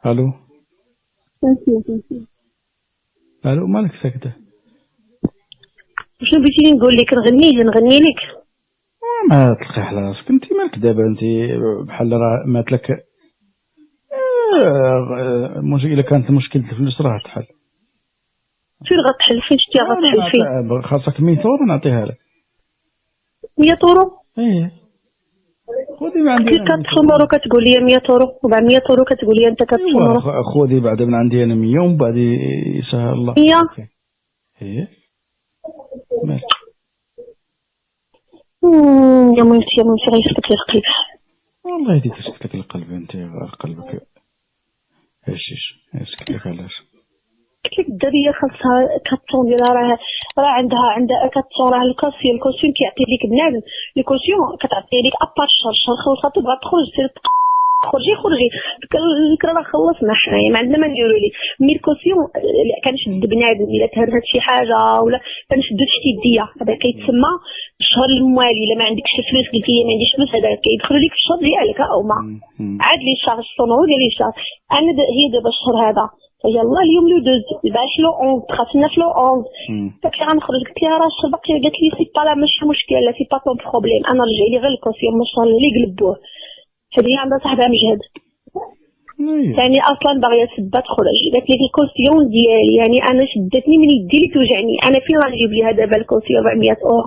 الو فهمتي. الو، مالك ساكته؟ شنو بغيتيني نقول لك؟ نغني لك؟ ما تلقي على راسك انت، مالك دابا انت بحال راه مات لك. الا كانت مشكلة الفلوس راه تحل. فين غتحل؟ فين شتيها غتحل؟ فين؟ خاصك 100 يورو نعطيها لك. 100 يورو؟ ايه خذي من عندي. 400 يورو كتقول لي 100 يورو، 400 يورو كتقول لي انت 400 يورو. خذي بعد من عندي انا 100 ومن بعد يسهل الله. 100؟ ايه مالك؟ يا مولتي غيسكت لي القلب. والله يديك يسكت لك القلب، انت قلبك هشيش يسكت لك. علاش؟ قلت لك الدريه خاصها كاتون ديالها، راه عندها كاتون، راه الكوسيون كيعطي لك بنادم، الكوسيون كتعطي لك ابار الشهر خلصها تبغى تخرج خرجي راه خلصنا حنايا ما عندنا ما نديرو لك. مي الكوسيون كنشد بنادم الا تهربت شي حاجه ولا كنشدو تحت يديا، هذا كيتسمى الشهر الموالي. الا ما عندكش الفلوس قلتي ما عنديش فلوس، هذا كيدخل لك في الشهر ديالك او ما عاد لي شهر الصنعو ديال لي شهر. انا هي دابا الشهر هذا يلا اليوم لو 2 الباش لو 11 دخلنا في لو 11 قلت لها غنخرج، قلت لها راه الشهر باقي، قالت لي سي با لا ماشي مشكل، لا سي با طون بروبليم، انا رجع لي غير الكوسيون ما شاء الله اللي قلبوه. هذه عندها صاحبها مجهد يعني اصلا باغيه تسبى تخرج، قالت لي الكوسيون ديالي يعني انا شدتني من يدي اللي توجعني، انا فين غنجيب ليها دابا الكوسيون 400 اورو؟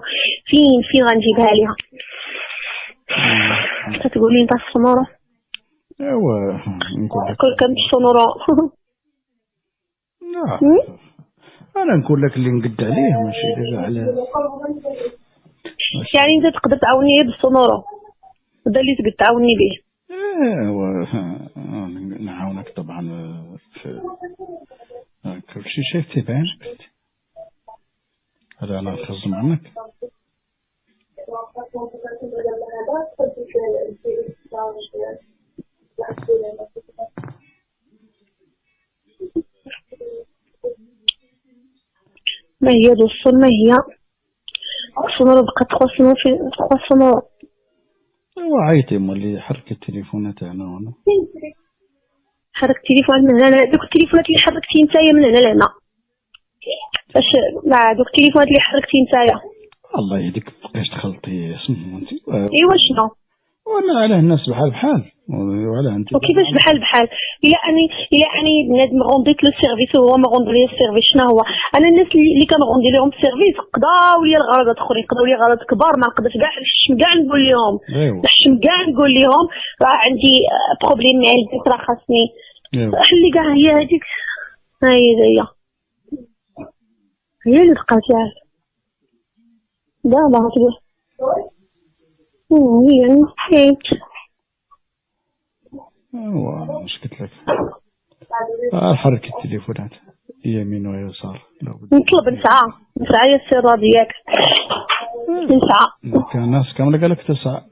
فين غنجيبها ليها؟ كتقول لي انت السنوره؟ ايوا نقول لك كل كم السنوره. لا انا نقول لك اللي نقد عليه ماشي دابا على يعني انت تقدر تعاوني بالسنوره، هذا اللي تقدر تعاوني به. ايوا نعاونك طبعا في كل شيء شايفتي باين. هذا انا نخزن عنك. ما هي دوصل، ما هي السنوره بقى 3 سنين في 3 سنوات. ايوا عيطي مولي حرك التليفونات هنا وهنا. حرك التليفون من هنا، دوك التليفونات اللي حركتي نتايا من هنا لهنا، باش لا دوك التليفونات اللي حركتي نتايا. الله يهديك بقاش تخلطي اسمه انت. ايوا شنو؟ وانا على الناس بحال وعلى انت. وكيفاش بحال؟ الا اني بنادم غونديت لو سيرفيس وهو ما غوندي لي السيرفيس، شنو هو؟ انا الناس اللي كنغوندي لهم السيرفيس قضاو لي الغرضات اخرين، قضاو لي غرض كبار ما نقدرش كاع نحشم كاع نقول لهم، راه عندي بروبليم مع البيت، راه خاصني حلي كاع. هي هذيك هي اللي بقات عارف دابا غتقول يعني حيت ايوا اش قلت لك. حرك التليفونات يمين ويسار. نطلب نسعى يا السيرة ديالك نسعى. كان الناس كامله قال لك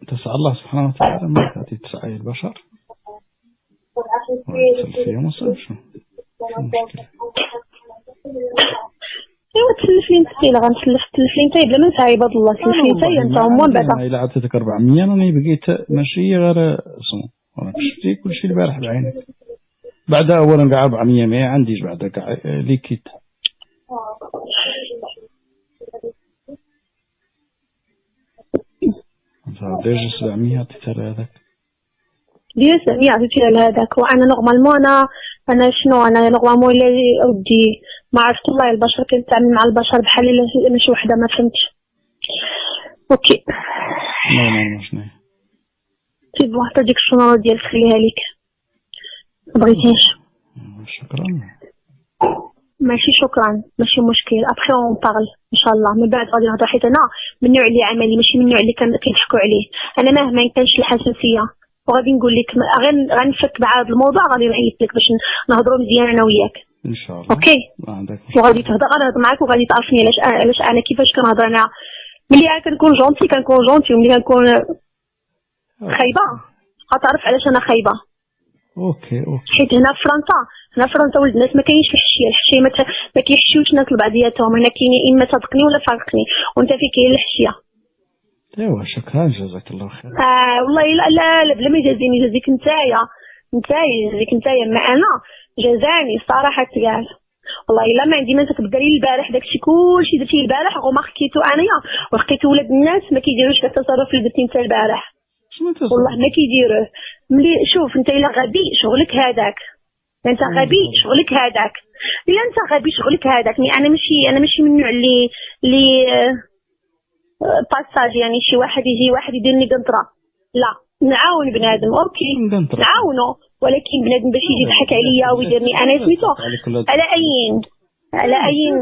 تسعى الله سبحانه وتعالى، ما تعطي تسعى البشر. فيهم وصافي. ايوا تسلف لي انت، الا غنسلف تسلف لي انت بلا ما نسعى عباد الله، تسلف لي انت هما بعدا. الا عطيتك 400 راني بقيت ماشي غير اسمو، راك شفتي كلشي البارح بعينك. بعد اولا كاع 400 ما عنديش بعدا كاع ليكيت. ديجا 700 عطيتها لهذاك. ديال 700 عطيتيها لهذاك، وانا نورمالمون انا شنو انا نورمالمون الا ودي ما عرفت الله البشر كنتعامل مع البشر بحال الا شي وحده ما فهمتش. اوكي نورمالمون شنو سي بون، حتى ديك الشنوره ديالك خليها ليك، ما بغيتيش. شكرا. ماشي شكرا، ماشي مشكل، ابخي اون بارل ان شاء الله من بعد غادي نهضر، حيت انا من النوع اللي عملي ماشي من النوع اللي كيضحكوا عليه. انا مهما كانش الحساسيه وغادي نقول لك غنفك مع هذا الموضوع، غادي نعيط لك باش نهضروا مزيان انا وياك ان شاء الله. اوكي وغادي تهضر، غنهضر معاك وغادي تعرفني علاش انا كيفاش كنهضر. انا ملي كنكون جونتي وملي كنكون خايبه غتعرف علاش انا خايبه. اوكي حيت هنا في فرنسا ولد الناس ما كاينش الحشيه ما كيحشيوش الناس لبعضياتهم، هنا كاين يا اما صدقني ولا فارقني، وانت فين كاين الحشيه. ايوا شكرا جزاك الله خير. والله لا بلا ما يجازيني، يجازيك نتايا نتايا مع انا جزاني صراحه كاع والله الا ما عندي ما تقدري البارح داكشي كلشي درتيه البارح وما خكيتو انايا ولقيت ولاد الناس ما كيديروش داك التصرف اللي درتي انت البارح والله ما كيديروه. ملي شوف انت الا غبي شغلك هذاك، انت غبي شغلك هذاك، الا انت غبي شغلك هذاك. انا ماشي من النوع اللي باساج يعني شي واحد يجي واحد يديرني قنطره، لا نعاون بنادم اوكي نعاونو، ولكن بنادم باش يجي يضحك عليا ويديرني انا سميتو على اين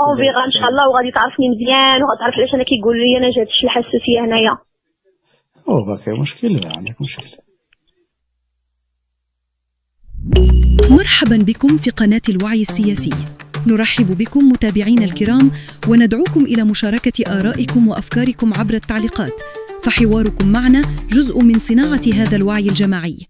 اون فيغا ان شاء الله، وغادي تعرفني مزيان وغادي تعرف علاش انا كيقول لي انا جات شي الحساسيه هنايا. باقي مشكل عندك مشكل. مرحبا بكم في قناة الوعي السياسي. نرحب بكم متابعينا الكرام وندعوكم إلى مشاركة آرائكم وأفكاركم عبر التعليقات، فحواركم معنا جزء من صناعة هذا الوعي الجماعي.